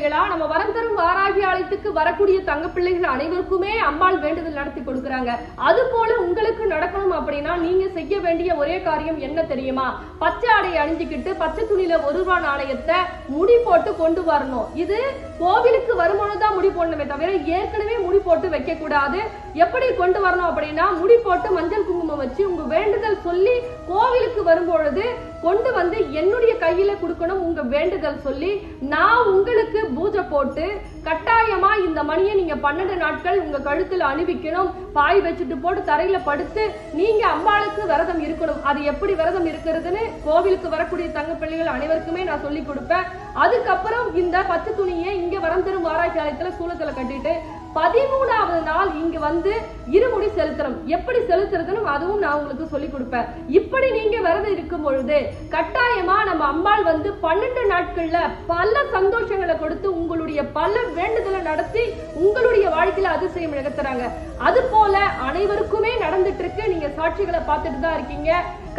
பிள்ளைகளா, நம்ம வரம் தரும் வாராகி ஆலயத்துக்கு வரக்கூடிய தங்க பிள்ளைகள் அனைவருக்குமே அம்பாள் வேண்டுதல் நடத்தி கொடுக்குறாங்க. அது போல உங்களுக்கு நடக்கணும் அப்படின்னா நீங்க செய்ய வேண்டிய ஒரே காரியம் என்ன தெரியுமா? பச்சை ஆடை அணிஞ்சுக்கிட்டு பச்சை துணியில 1 ரூபாய் நாணயத்தை முடி போட்டு கொண்டு வரணும். இது கோவிலுக்கு வருமானதான் முடி போடணுமே தவிர ஏற்கனவே முடி போட்டு வைக்க கூடாது. எப்படி கொண்டு வரணும் அப்படின்னா, முடி போட்டு மஞ்சள் குங்குமம் வச்சு உங்க வேண்டுதல் சொல்லி கோவிலுக்கு வரும்பொழுது கொண்டு வந்து என்னுடைய கையில கொடுக்கணும். உங்க வேண்டுதல் சொல்லி நான் உங்களுக்கு பூஜை போட்டு கட்டாயமா இந்த மணியை நீங்க 12 நாட்கள் உங்க கழுத்துல அணிவிக்கணும். பாய் வச்சுட்டு போட்டு தரையில படுத்து நீங்க அம்பாளுக்கு விரதம் இருக்கணும். அது எப்படி விரதம் இருக்கிறதுன்னு கோவிலுக்கு வரக்கூடிய தங்க பிள்ளைகள் அனைவருக்குமே நான் சொல்லி கொடுப்பேன். அதுக்கப்புறம் இந்த பச்சை துணியை இங்க வரம் தரும் வாராகி ஆலயத்துல சூளத்துல கட்டிட்டு 13வது நாள் இங்க வந்து இருமுடி செலுத்தணும். எப்படி செலுத்துறதுன்னு அதுவும் நான் உங்களுக்கு சொல்லி கொடுப்பேன். இப்படி நீங்க விரதம் இருக்கும் பொழுது கட்டாயமா நம்ம அம்பாள் வந்து 12 நாட்கள்ல பல சந்தோஷங்களை கொடுத்து உங்களுடைய பல வேண்டுதலை நடத்தி உங்களுடைய வாழ்க்கையில அதிசயம் நிகழ்த்துறாங்க. அது போல அனைவருக்குமே நடந்துட்டு இருக்கு. நீங்க சாட்சிகளை பார்த்துட்டு தான் இருக்கீங்க.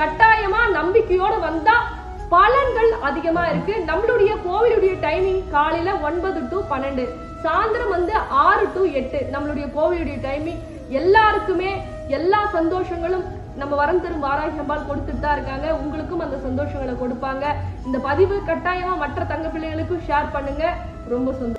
கட்டாயமா நம்பிக்கையோட வந்தா பலன்கள் அதிகமா இருக்கு. நம்மளுடைய கோவிலுடைய டைமிங் காலையில 9 to 12, சாயந்தரம் வந்து 6 to 8 நம்மளுடைய கோவிலுடைய டைமிங். எல்லாருக்குமே எல்லா சந்தோஷங்களும் நம்ம வரம் தரும் வாராகி அம்பாள் கொடுத்துட்டு தான் இருக்காங்க. உங்களுக்கும் அந்த சந்தோஷங்களை கொடுப்பாங்க. இந்த பதிவு கட்டாயமா மற்ற தங்க பிள்ளைகளுக்கும் ஷேர் பண்ணுங்க. ரொம்ப சந்தோஷம்.